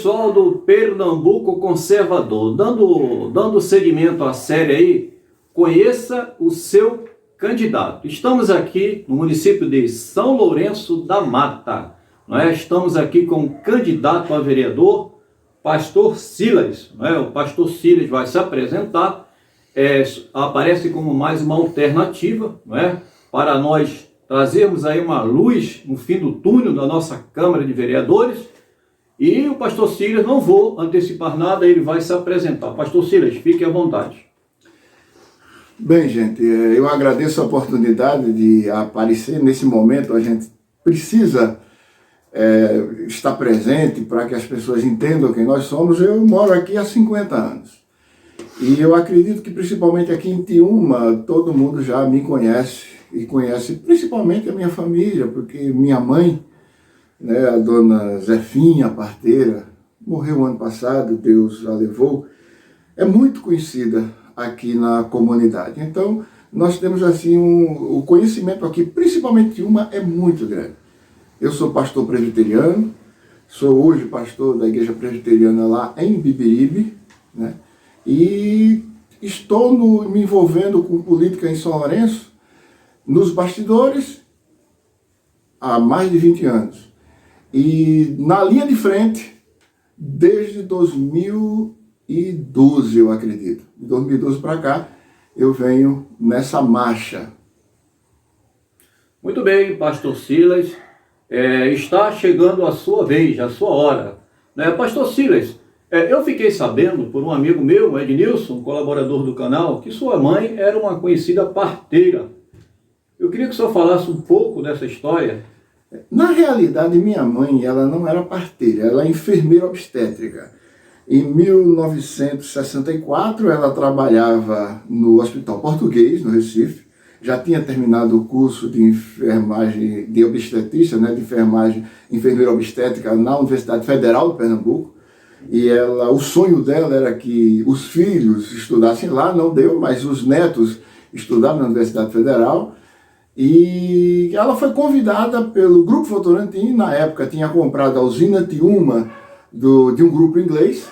pessoal do Pernambuco Conservador, dando seguimento à série aí, conheça o seu candidato. Estamos aqui no município de São Lourenço da Mata, não é? Estamos aqui com o candidato a vereador, Pastor Silas, não é? O Pastor Silas vai se apresentar, aparece como mais uma alternativa, não é? Para nós trazermos aí uma luz no fim do túnel da nossa Câmara de Vereadores. E o Pastor Silas, não vou antecipar nada, ele vai se apresentar. Pastor Silas, fique à vontade. Bem, gente, eu agradeço a oportunidade de aparecer nesse momento. A gente precisa estar presente para que as pessoas entendam quem nós somos. Eu moro aqui há 50 anos. E eu acredito que principalmente aqui em Tiúma, todo mundo já me conhece. E conhece principalmente a minha família, porque minha mãe, né, a dona Zefinha, a parteira, morreu ano passado, Deus a levou, é muito conhecida aqui na comunidade. Então, nós temos assim, o conhecimento aqui, principalmente de uma, é muito grande. Eu sou pastor presbiteriano, sou hoje pastor da igreja presbiteriana lá em Bibiribe, né, e estou me envolvendo com política em São Lourenço, nos bastidores, há mais de 20 anos. E na linha de frente, desde 2012, eu acredito. De 2012 para cá, eu venho nessa marcha. Muito bem, Pastor Silas. Está chegando a sua vez, a sua hora. Pastor Silas, eu fiquei sabendo por um amigo meu, Ednilson, colaborador do canal, que sua mãe era uma conhecida parteira. Eu queria que o senhor falasse um pouco dessa história. Na realidade, minha mãe, ela não era parteira, ela é enfermeira obstétrica. Em 1964, ela trabalhava no Hospital Português, no Recife. Já tinha terminado o curso de enfermagem, de obstetrícia, né, de enfermeira obstétrica na Universidade Federal de Pernambuco. E o sonho dela era que os filhos estudassem lá, não deu, mas os netos estudaram na Universidade Federal. E ela foi convidada pelo Grupo Votorantim, na época tinha comprado a usina Tiúma de um grupo inglês,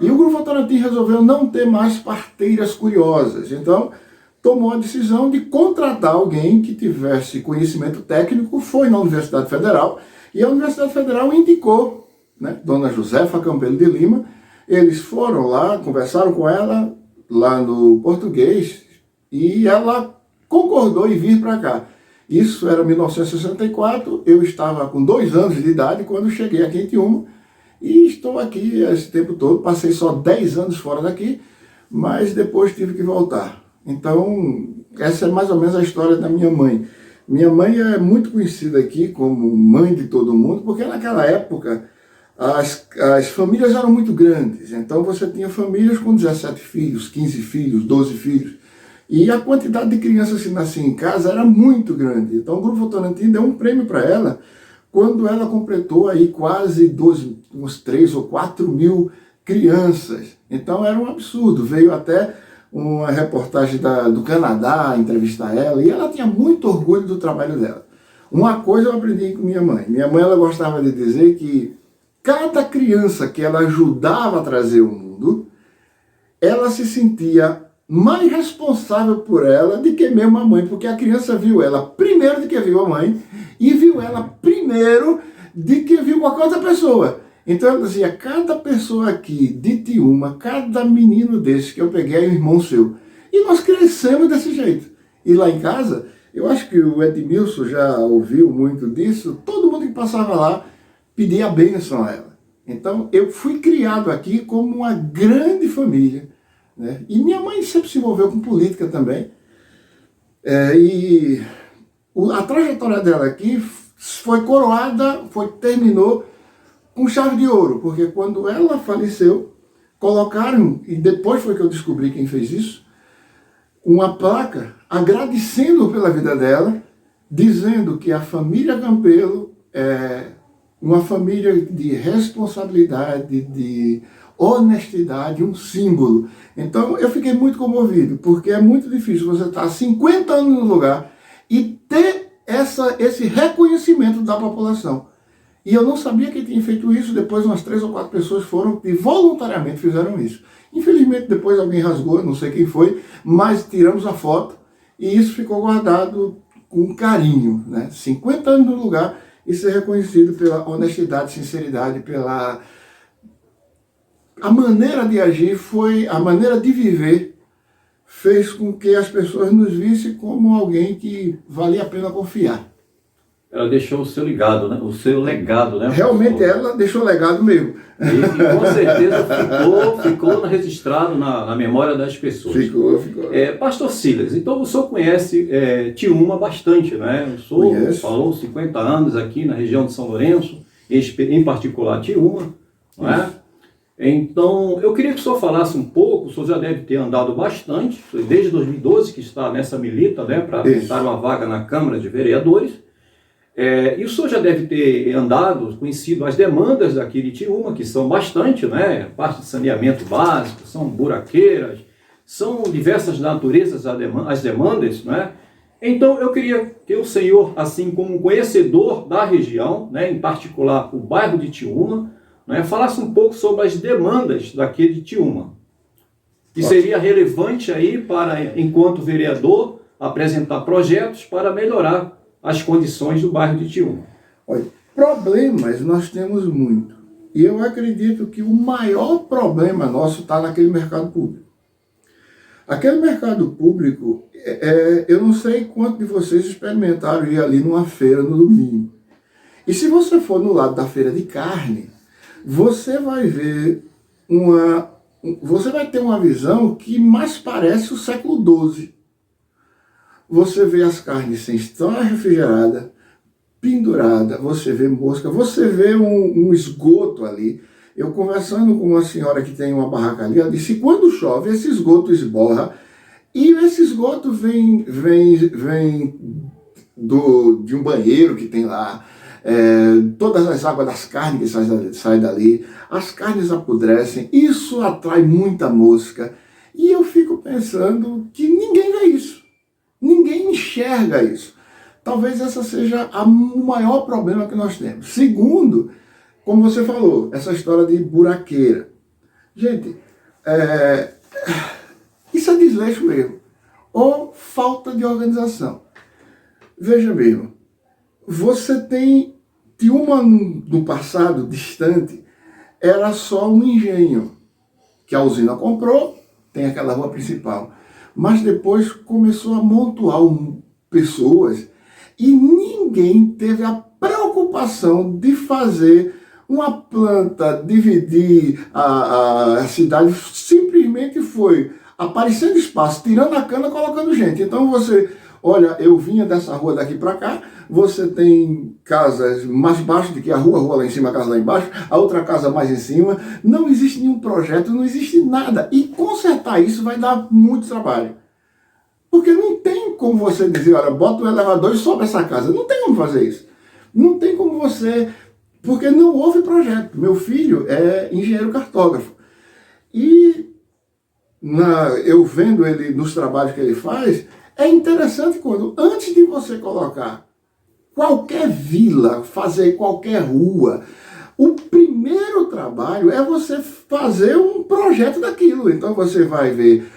e o Grupo Votorantim resolveu não ter mais parteiras curiosas, então tomou a decisão de contratar alguém que tivesse conhecimento técnico, foi na Universidade Federal, e a Universidade Federal indicou, né, Dona Josefa Campelo de Lima. Eles foram lá, conversaram com ela lá no Português, e ela concordou em vir para cá. Isso era 1964, eu estava com 2 anos de idade quando cheguei aqui em Tiúma, e estou aqui esse tempo todo. Passei só 10 anos fora daqui, mas depois tive que voltar. Então, essa é mais ou menos a história da minha mãe. Minha mãe é muito conhecida aqui como mãe de todo mundo, porque naquela época as famílias eram muito grandes. Então você tinha famílias com 17 filhos, 15 filhos, 12 filhos. E a quantidade de crianças que nasciam em casa era muito grande. Então o Grupo Votorantim deu um prêmio para ela quando ela completou aí quase uns 3 ou 4 mil crianças. Então era um absurdo. Veio até uma reportagem do Canadá entrevistar ela, e ela tinha muito orgulho do trabalho dela. Uma coisa eu aprendi com minha mãe. Minha mãe, ela gostava de dizer que cada criança que ela ajudava a trazer ao mundo, ela se sentia mais responsável por ela do que mesmo a mãe, porque a criança viu ela primeiro do que viu a mãe, e viu ela primeiro do que viu qualquer outra pessoa. Então ela dizia, cada pessoa aqui de Tiúma, cada menino desse que eu peguei é um irmão seu. E nós crescemos desse jeito. E lá em casa, eu acho que o Edmilson já ouviu muito disso, todo mundo que passava lá pedia a bênção a ela. Então eu fui criado aqui como uma grande família, né? E minha mãe sempre se envolveu com política também. A trajetória dela aqui foi coroada, terminou com chave de ouro, porque quando ela faleceu, colocaram, e depois foi que eu descobri quem fez isso, uma placa agradecendo pela vida dela, dizendo que a família Campelo é uma família de responsabilidade, de honestidade, um símbolo. Então eu fiquei muito comovido, porque é muito difícil você estar 50 anos no lugar e ter esse reconhecimento da população. E eu não sabia que tinha feito isso, depois umas 3 ou 4 pessoas foram e voluntariamente fizeram isso. Infelizmente depois alguém rasgou, não sei quem foi, mas tiramos a foto e isso ficou guardado com carinho, né? 50 anos no lugar e ser reconhecido pela honestidade, sinceridade, pela... A maneira de agir foi, a maneira de viver fez com que as pessoas nos vissem como alguém que valia a pena confiar. Ela deixou o seu legado, né? O seu legado, né? Realmente pastor? ela deixou legado mesmo. E com certeza ficou registrado na memória das pessoas. Ficou. Pastor Silas, então o senhor conhece Tiúma bastante, né? O senhor falou 50 anos aqui na região de São Lourenço, em particular Tiúma, não é? Então, eu queria que o senhor falasse um pouco, o senhor já deve ter andado bastante, desde 2012 que está nessa milita, né, para tentar uma vaga na Câmara de Vereadores. E o senhor já deve ter andado, conhecido as demandas daqui de Tiúma, que são bastante, né? Parte de saneamento básico, são buraqueiras, são diversas naturezas as demandas, né? Então eu queria que o senhor, assim como conhecedor da região, né, em particular o bairro de Tiúma, né, falasse um pouco sobre as demandas daqui de Tiúma. Que seria relevante aí para, enquanto vereador, apresentar projetos para melhorar as condições do bairro de Tiúma. Olha, problemas nós temos muito. E eu acredito que o maior problema nosso está naquele mercado público. Aquele mercado público, eu não sei quanto de vocês experimentaram ir ali numa feira no domingo. E se você for no lado da feira de carne, você vai ver você vai ter uma visão que mais parece o século XII. Você vê as carnes sem estar refrigerada, pendurada, você vê mosca, você vê um esgoto ali. Eu conversando com uma senhora que tem uma barraca ali, ela disse que quando chove esse esgoto esborra e esse esgoto vem de um banheiro que tem lá, todas as águas das carnes que saem dali, as carnes apodrecem, isso atrai muita mosca. E eu fico pensando que ninguém vê isso. Ninguém enxerga isso. Talvez essa seja o maior problema que nós temos. Segundo, como você falou, essa história de buraqueira. Gente, isso é desleixo mesmo. Ou falta de organização. Veja mesmo, você tem Tiúma no passado distante, era só um engenho que a usina comprou, tem aquela rua principal. Mas depois começou a amontoar pessoas e ninguém teve a preocupação de fazer uma planta, dividir a cidade. Simplesmente foi aparecendo espaço, tirando a cana, colocando gente. Então você, olha, eu vinha dessa rua daqui para cá, você tem casas mais baixas do que a rua lá em cima, a casa lá embaixo, a outra casa mais em cima, não existe nenhum projeto, não existe nada. E consertar isso vai dar muito trabalho. Porque não tem como você dizer, olha, bota um elevador e sobe essa casa. Não tem como fazer isso. Não tem como você... Porque não houve projeto. Meu filho é engenheiro cartógrafo. E eu vendo ele nos trabalhos que ele faz, é interessante quando, antes de você colocar qualquer vila, fazer qualquer rua, o primeiro trabalho é você fazer um projeto daquilo. Então você vai ver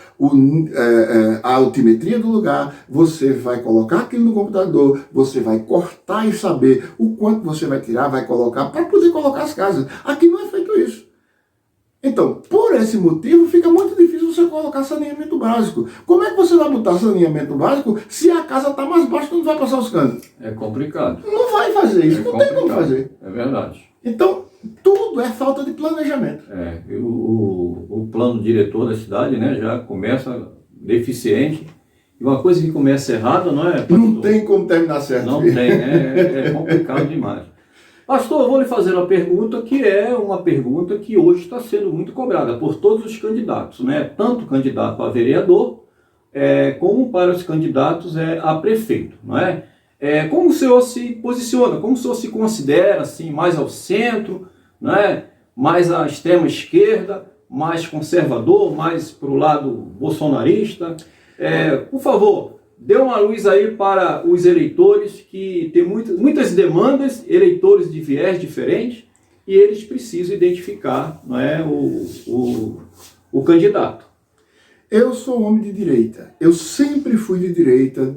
a altimetria do lugar, você vai colocar aquilo no computador, você vai cortar e saber o quanto você vai tirar, vai colocar, para poder colocar as casas. Aqui não é feito isso. Então, por esse motivo, fica muito difícil você colocar saneamento básico. Como é que você vai botar saneamento básico se a casa está mais baixa e não vai passar os canos? É complicado. Não vai fazer isso, não tem como fazer. É verdade. Então, tudo é falta de planejamento. O plano diretor da cidade, né, já começa deficiente. E uma coisa que começa errada, não é? Não tem como terminar certo. Não tem, é complicado demais. Pastor, eu vou lhe fazer uma pergunta que é uma pergunta que hoje está sendo muito cobrada por todos os candidatos, né? Tanto o candidato a vereador, como para os candidatos a prefeito, não é? Como o senhor se posiciona, como o senhor se considera assim, mais ao centro, não é? Mais à extrema esquerda, mais conservador, mais para o lado bolsonarista? Por favor, dê uma luz aí para os eleitores que têm muitas demandas, eleitores de viés diferentes, e eles precisam identificar, não é, o candidato. Eu sou homem de direita. Eu sempre fui de direita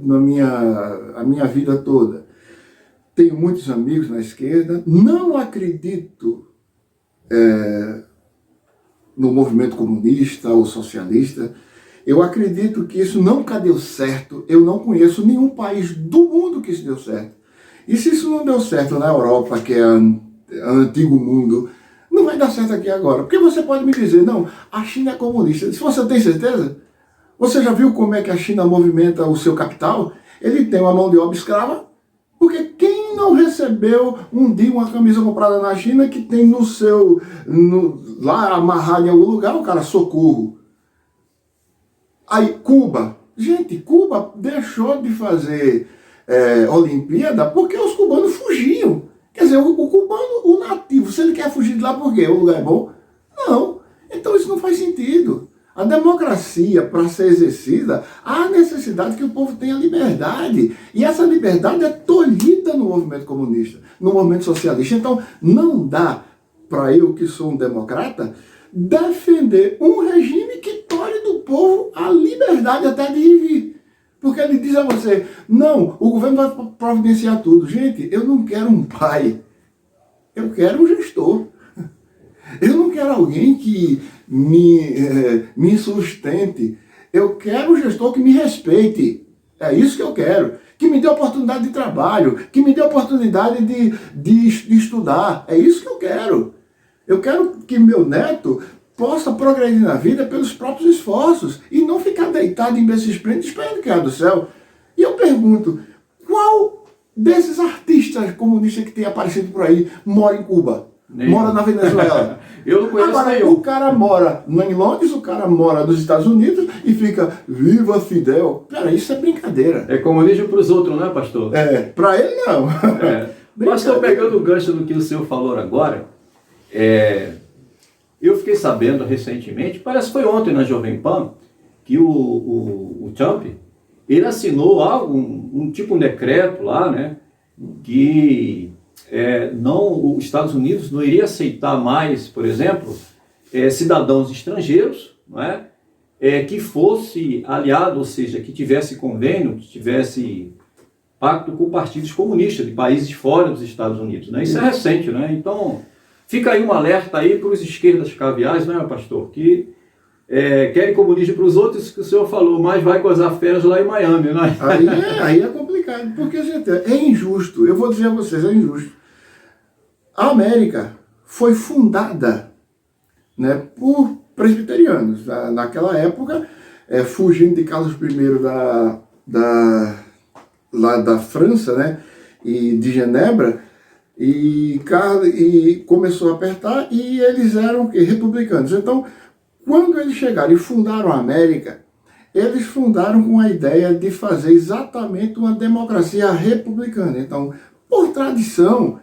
a minha vida toda. Tenho muitos amigos na esquerda. Não acredito no movimento comunista ou socialista. Eu acredito que isso nunca deu certo. Eu não conheço nenhum país do mundo que isso deu certo. E se isso não deu certo na Europa, que é antigo mundo, não vai dar certo aqui agora. Porque você pode me dizer, não, a China é comunista. Se você tem certeza, você já viu como é que a China movimenta o seu capital? Ele tem uma mão de obra escrava, porque quem não recebeu um dia uma camisa comprada na China que tem lá amarrado em algum lugar, o cara, socorro. Aí, Cuba. Gente, Cuba deixou de fazer Olimpíada porque os cubanos fugiam. Quer dizer, o cubano, o nativo, se ele quer fugir de lá por quê? O lugar é bom? Não. Então isso não faz sentido. A democracia, para ser exercida, há necessidade que o povo tenha liberdade. E essa liberdade é tolhida no movimento comunista, no movimento socialista. Então, não dá para eu, que sou um democrata, defender um regime que tolhe do povo a liberdade até de ir e vir. Porque ele diz a você, não, o governo vai providenciar tudo. Gente, eu não quero um pai, eu quero um gestor. Eu não quero alguém que me sustente. Eu quero um gestor que me respeite. É isso que eu quero. Que me dê oportunidade de trabalho, que me dê oportunidade de estudar. É isso que eu quero. Eu quero que meu neto possa progredir na vida pelos próprios esforços e não ficar deitado em berço esplêndido esperando cair do céu. E eu pergunto, qual desses artistas comunistas que tem aparecido por aí mora em Cuba? Mora na Venezuela? Eu não conheço Agora, nenhum. o cara mora em Londres, o cara mora nos Estados Unidos e fica, viva Fidel. Pera, isso é brincadeira. É comunismo para os outros, não é, pastor? Pra ele não. Pastor, pegando o gancho do que o senhor falou agora, eu fiquei sabendo recentemente, parece que foi ontem na Jovem Pan, que o Trump, ele assinou algo, um decreto lá, né, que os Estados Unidos não iria aceitar mais, por exemplo, cidadãos estrangeiros, não é, que fosse aliado, ou seja, que tivesse convênio, que tivesse pacto com partidos comunistas de países fora dos Estados Unidos, né? Isso é recente, né? Então, fica aí um alerta aí para os esquerdas caviais, não é, pastor? Que querem comunismo para os outros, que o senhor falou, mas vai gozar férias lá em Miami, não é? Aí é complicado, porque, gente, é injusto. Eu vou dizer a vocês, é injusto. A América foi fundada, né, por presbiterianos. Naquela época, fugindo de Carlos I lá da França, né, e de Genebra, e começou a apertar, e eles eram republicanos. Então, quando eles chegaram e fundaram a América, eles fundaram com a ideia de fazer exatamente uma democracia republicana. Então, por tradição,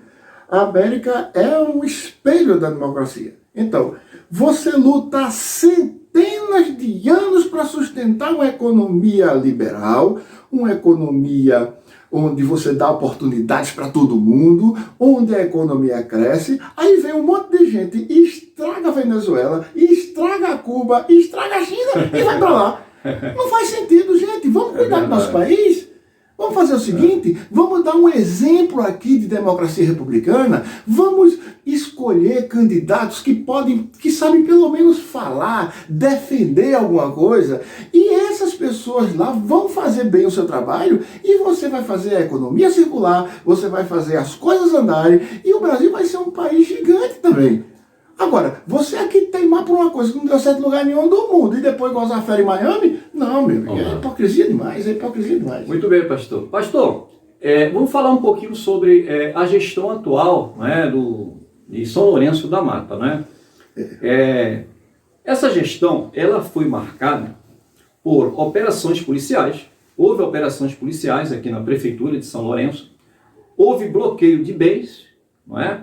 a América é um espelho da democracia. Então, você luta há centenas de anos para sustentar uma economia liberal, uma economia onde você dá oportunidades para todo mundo, onde a economia cresce, aí vem um monte de gente e estraga a Venezuela, e estraga Cuba, e estraga a China e vai para lá. Não faz sentido, gente. Vamos cuidar do nosso país. Vamos fazer o seguinte, vamos dar um exemplo aqui de democracia republicana, vamos escolher candidatos que sabem pelo menos falar, defender alguma coisa, e essas pessoas lá vão fazer bem o seu trabalho, e você vai fazer a economia circular, você vai fazer as coisas andarem, e o Brasil vai ser um país gigante também. Agora, você aqui teimar por uma coisa que não deu certo em lugar nenhum do mundo e depois gozar férias em Miami? Não, meu amigo, é hipocrisia demais, Muito bem, pastor. Pastor, vamos falar um pouquinho sobre a gestão atual, né, de São Lourenço da Mata, né? Essa gestão, ela foi marcada por operações policiais. Houve operações policiais aqui na prefeitura de São Lourenço, houve bloqueio de bens, não é?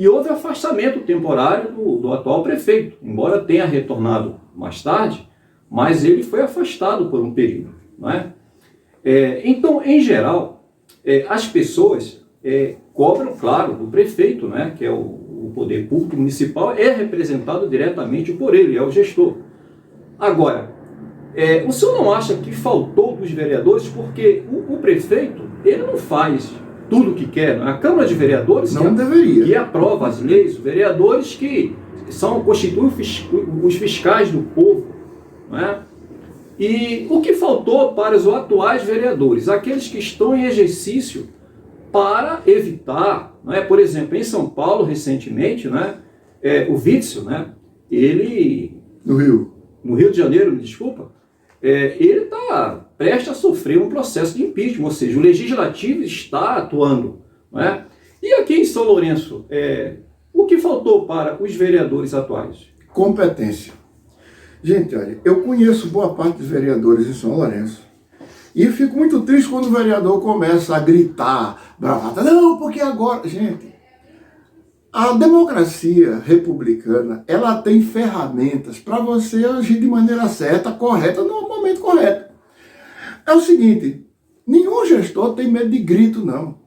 E houve afastamento temporário do atual prefeito, embora tenha retornado mais tarde, mas ele foi afastado por um período, não é? Então, em geral, as pessoas cobram, claro, do prefeito, né, que é o poder público municipal, é representado diretamente por ele, é o gestor. Agora, o senhor não acha que faltou dos vereadores, porque o prefeito, ele não faz tudo o que quer, a Câmara de Vereadores não deveria, que aprova as leis, os vereadores que constituem os fiscais do povo, né? E o que faltou para os atuais vereadores? Aqueles que estão em exercício para evitar, né? Por exemplo, em São Paulo, recentemente, né? O Witzel, né? Ele... No Rio de Janeiro, me desculpa, ele está prestes a sofrer um processo de impeachment, ou seja, o Legislativo está atuando, né? E aqui em São Lourenço, o que faltou para os vereadores atuais? Competência. Gente, olha, eu conheço boa parte dos vereadores em São Lourenço e fico muito triste quando o vereador começa a gritar, bravata, não, porque agora... Gente, a democracia republicana, ela tem ferramentas para você agir de maneira certa, correta, no momento correto. É o seguinte, nenhum gestor tem medo de grito, não.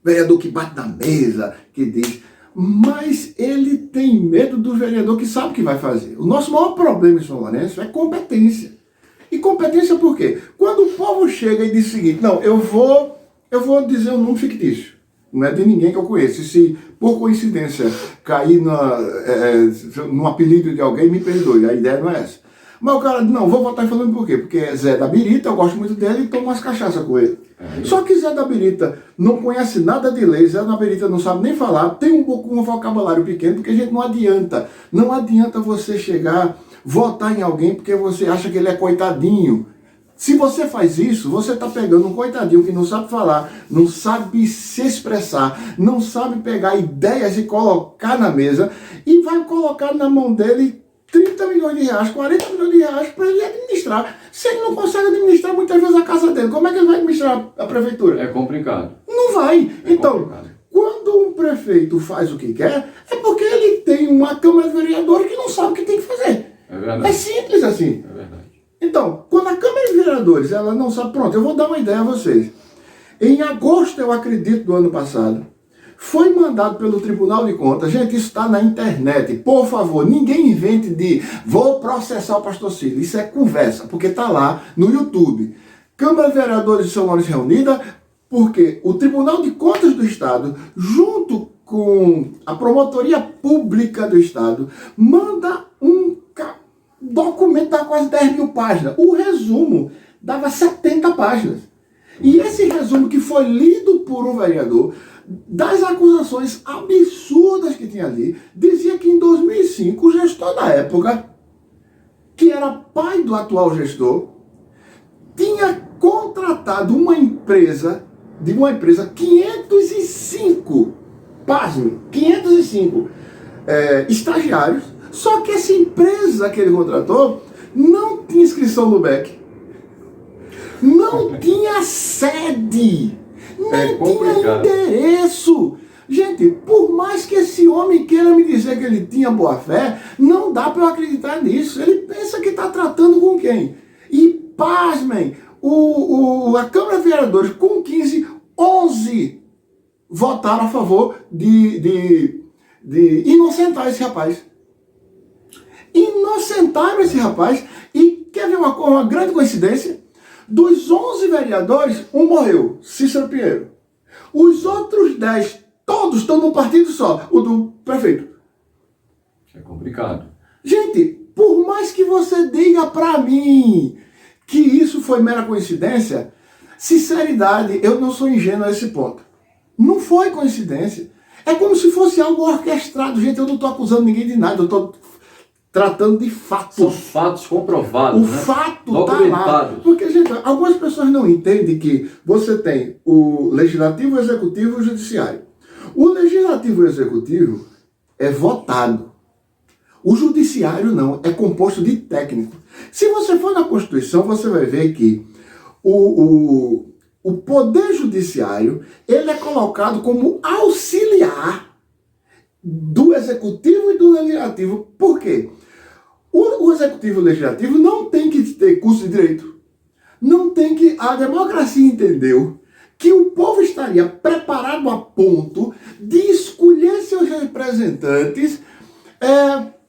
Vereador que bate na mesa, que diz... Mas ele tem medo do vereador que sabe o que vai fazer. O nosso maior problema em São Lourenço é competência. E competência por quê? Quando o povo chega e diz o seguinte, não, eu vou dizer um nome fictício. Não é de ninguém que eu conheço. E se, por coincidência, cair no apelido de alguém, me perdoe. A ideia não é essa. Mas o cara diz, não, vou votar falando por quê? Porque é Zé da Birita, eu gosto muito dele e tomo umas cachaças com ele. Só que Zé da Birita não conhece nada de lei, Zé da Birita não sabe nem falar, tem um vocabulário pequeno, porque, gente, não adianta você chegar, votar em alguém porque você acha que ele é coitadinho. Se você faz isso, você está pegando um coitadinho que não sabe falar, não sabe se expressar, não sabe pegar ideias e colocar na mesa e vai colocar na mão dele 30 milhões de reais, 40 milhões de reais para ele administrar. Se ele não consegue administrar muitas vezes a casa dele, como é que ele vai administrar a prefeitura? É complicado. Não vai. Então, complicado. Quando um prefeito faz o que quer, é porque ele tem uma Câmara de Vereadores que não sabe o que tem que fazer. É verdade. É simples assim. É verdade. Então, quando a Câmara de Vereadores ela não sabe, pronto, eu vou dar uma ideia a vocês. Em agosto, eu acredito, do ano passado, foi mandado pelo Tribunal de Contas, gente, isso está na internet, por favor, ninguém invente de vou processar o pastor Cílio, isso é conversa, porque está lá no YouTube. Câmara de Vereadores de São Lourenço reunida, porque o Tribunal de Contas do Estado, junto com a Promotoria Pública do Estado, manda um documento de quase 10 mil páginas. O resumo dava 70 páginas. E esse resumo que foi lido por um vereador, das acusações absurdas que tinha ali, dizia que em 2005 o gestor da época, que era pai do atual gestor, tinha contratado uma empresa 505, pasme, 505 estagiários, só que essa empresa que ele contratou não tinha inscrição no BEC, não tinha sede, nem tinha endereço. Gente, por mais que esse homem queira me dizer que ele tinha boa fé, não dá para eu acreditar nisso. Ele pensa que está tratando com quem? E, pasmem, a Câmara de Vereadores, com 15, 11 votaram a favor de inocentar esse rapaz. Inocentaram esse rapaz e quer ver uma grande coincidência? Dos 11 vereadores, um morreu, Cícero Pinheiro. Os outros 10, todos estão num partido só, o do prefeito. É complicado. Gente, por mais que você diga pra mim que isso foi mera coincidência, sinceridade, eu não sou ingênuo a esse ponto. Não foi coincidência. É como se fosse algo orquestrado. Gente, eu não estou acusando ninguém de nada, eu estou tratando de fatos. São fatos comprovados, O fato está lá. Porque, gente, algumas pessoas não entendem que você tem o Legislativo, o Executivo e o Judiciário. O Legislativo e o Executivo é votado. O Judiciário não, é composto de técnicos. Se você for na Constituição, você vai ver que o Poder Judiciário ele é colocado como auxiliar do Executivo e do Legislativo. Por quê? O Executivo e o Legislativo não tem que ter curso de Direito, Não tem que... A democracia entendeu que o povo estaria preparado a ponto de escolher seus representantes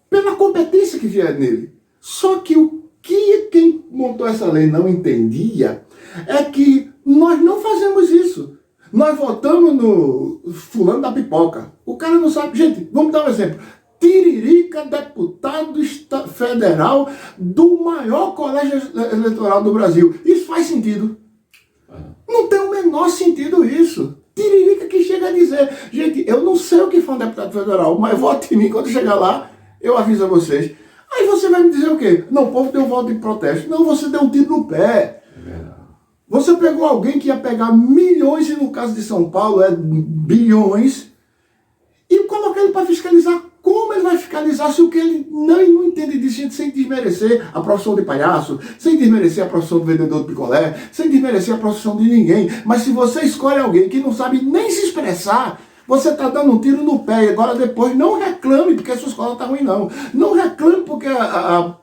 pela competência que vier nele. Só que o que quem montou essa lei não entendia é que nós não fazemos isso. Nós votamos no fulano da pipoca. O cara não sabe. Gente, vamos dar um exemplo. Tiririca, deputado federal do maior colégio eleitoral do Brasil. Isso faz sentido? Não tem o menor sentido isso. Tiririca que chega a dizer, gente, eu não sei o que foi um deputado federal, mas vote em mim, quando chegar lá, eu aviso a vocês. Aí você vai me dizer o quê? Não, o povo deu voto de protesto. Não, você deu um tiro no pé. Você pegou alguém que ia pegar milhões, e no caso de São Paulo é bilhões, e colocar ele para fiscalizar. Como ele vai fiscalizar se o que ele não entende disso, sem desmerecer a profissão de palhaço, sem desmerecer a profissão do vendedor de picolé, sem desmerecer a profissão de ninguém. Mas se você escolhe alguém que não sabe nem se expressar, você está dando um tiro no pé. E agora depois não reclame porque a sua escola está ruim, não. Não reclame porque a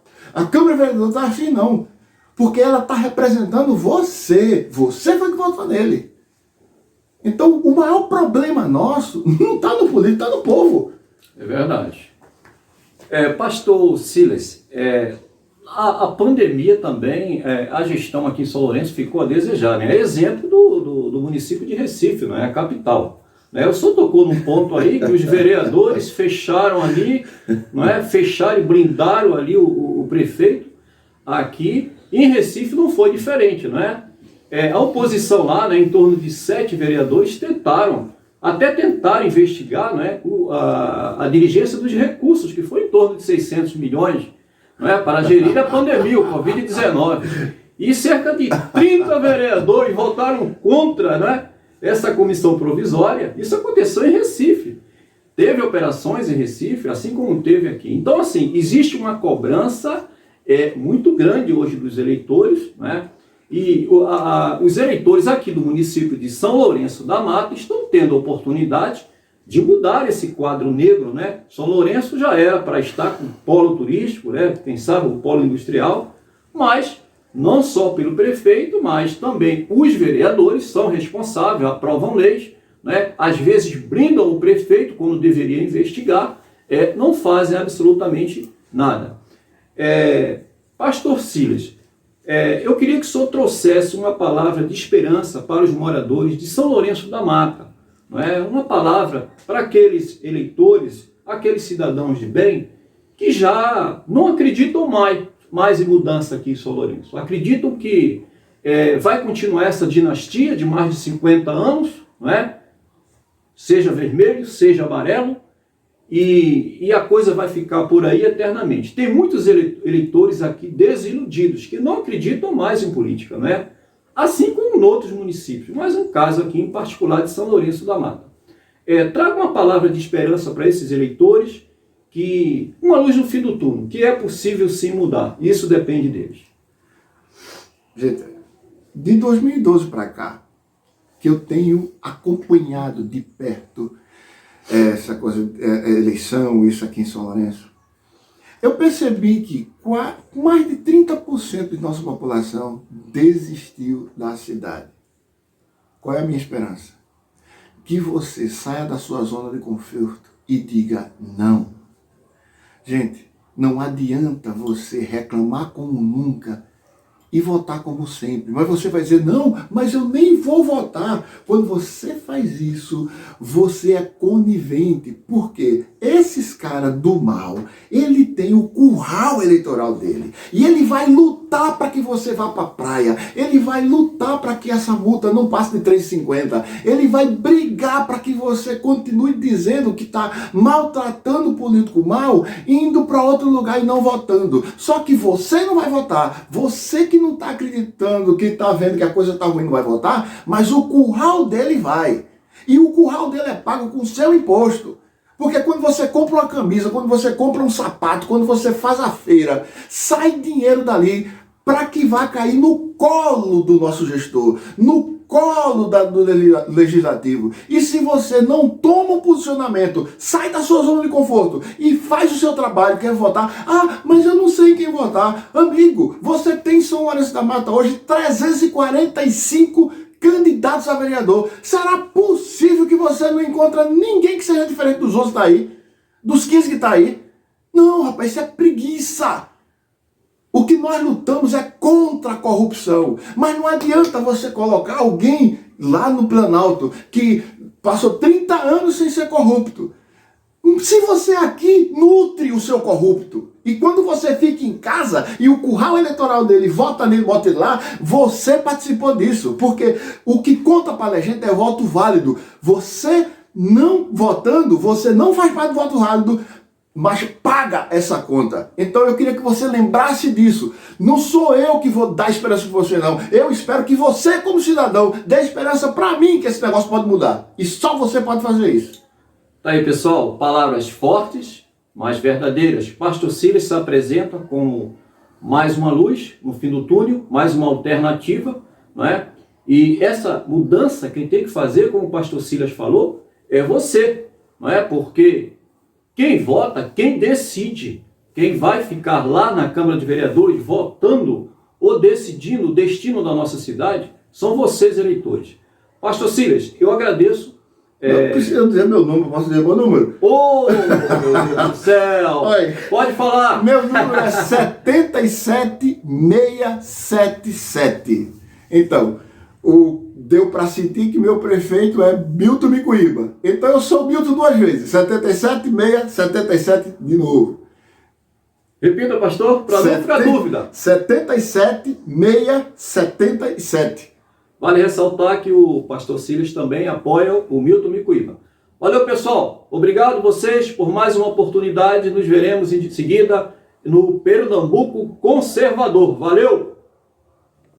Câmara Vereadora está assim, não. Porque ela está representando você. Você foi que votou nele. Então o maior problema nosso não está no político, está no povo. É verdade. Pastor Silas, a pandemia também, a gestão aqui em São Lourenço ficou a desejar, né? É exemplo do município de Recife, não é? A capital. O senhor tocou num ponto aí que os vereadores fecharam ali, não é? Fecharam e blindaram ali o prefeito aqui. Em Recife não foi diferente, não é? A oposição lá, né, em torno de 7 vereadores, tentaram investigar, não é, a dirigência dos recursos, que foi em torno de 600 milhões, não é, para gerir a pandemia, o Covid-19. E cerca de 30 vereadores votaram contra, não é, essa comissão provisória. Isso aconteceu em Recife. Teve operações em Recife, assim como teve aqui. Então, assim, existe uma cobrança muito grande hoje dos eleitores, não é? E os eleitores aqui do município de São Lourenço da Mata estão tendo a oportunidade de mudar esse quadro negro, né? São Lourenço já era para estar com polo turístico, né? Quem sabe o polo industrial, mas não só pelo prefeito, mas também os vereadores são responsáveis, aprovam leis, né? Às vezes brindam o prefeito quando deveria investigar, não fazem absolutamente nada. Pastor Silas, eu queria que o senhor trouxesse uma palavra de esperança para os moradores de São Lourenço da Mata, não é? Uma palavra para aqueles eleitores, aqueles cidadãos de bem, que já não acreditam mais em mudança aqui em São Lourenço. Acreditam que vai continuar essa dinastia de mais de 50 anos, não é? Seja vermelho, seja amarelo, e a coisa vai ficar por aí eternamente. Tem muitos eleitores aqui desiludidos, que não acreditam mais em política, não é? Assim como em outros municípios, mas um caso aqui em particular de São Lourenço da Mata. Traga uma palavra de esperança para esses eleitores, que uma luz no fim do túnel, que é possível sim mudar. Isso depende deles. Gente, de 2012 para cá, que eu tenho acompanhado de perto essa coisa, eleição, isso aqui em São Lourenço, eu percebi que mais de 30% de nossa população desistiu da cidade. Qual é a minha esperança? Que você saia da sua zona de conforto e diga não. Gente, não adianta você reclamar como nunca e votar como sempre. Mas você vai dizer, não, mas eu nem vou votar. Quando você faz isso, você é conivente. Porque esses caras do mal, ele tem o curral eleitoral dele. E ele vai lutar para que você vá para a praia. Ele vai lutar para que essa multa não passe de 3,50. Ele vai brigar para que você continue dizendo que está maltratando o político mal, indo para outro lugar e não votando. Só que você não vai votar. Você que não está acreditando, que está vendo que a coisa está ruim, não vai votar, mas o curral dele vai. E o curral dele é pago com o seu imposto. Porque quando você compra uma camisa, quando você compra um sapato, quando você faz a feira, sai dinheiro dali para que vá cair no colo do nosso gestor, no colo do legislativo. E se você não toma um posicionamento, sai da sua zona de conforto e faz o seu trabalho, quer votar, mas eu não sei em quem votar. Amigo, você tem em São Lourenço da Mata hoje 345 candidatos a vereador. Será possível que você não encontre ninguém que seja diferente dos outros daí? Dos 15 que está aí? Não, rapaz, isso é preguiça. O que nós lutamos é contra a corrupção. Mas não adianta você colocar alguém lá no Planalto que passou 30 anos sem ser corrupto. Se você aqui nutre o seu corrupto, e quando você fica em casa e o curral eleitoral dele vota nele, bota ele lá, você participou disso. Porque o que conta para a gente é voto válido. Você não votando, você não faz parte do voto válido, mas paga essa conta. Então eu queria que você lembrasse disso. Não sou eu que vou dar esperança para você, não. Eu espero que você, como cidadão, dê esperança para mim que esse negócio pode mudar. E só você pode fazer isso. Tá aí, pessoal, palavras fortes, mas verdadeiras. Pastor Silas se apresenta como mais uma luz no fim do túnel, mais uma alternativa, não é? E essa mudança, quem tem que fazer, como o pastor Silas falou, é você, não é? Porque quem vota, quem decide, quem vai ficar lá na Câmara de Vereadores votando ou decidindo o destino da nossa cidade, são vocês, eleitores. Pastor Silas, eu agradeço. Não precisa dizer meu nome, posso dizer meu número. Meu Deus do céu! Oi. Pode falar! Meu número é 77677. Então, deu para sentir que meu prefeito é Milton Micuíba. Então eu sou Milton duas vezes, 77677 de novo. Repita, pastor, para não ficar dúvida. 77677. Vale ressaltar que o pastor Silas também apoia o Milton Micuíba. Valeu, pessoal. Obrigado vocês por mais uma oportunidade. Nos veremos em seguida no Pernambuco Conservador. Valeu!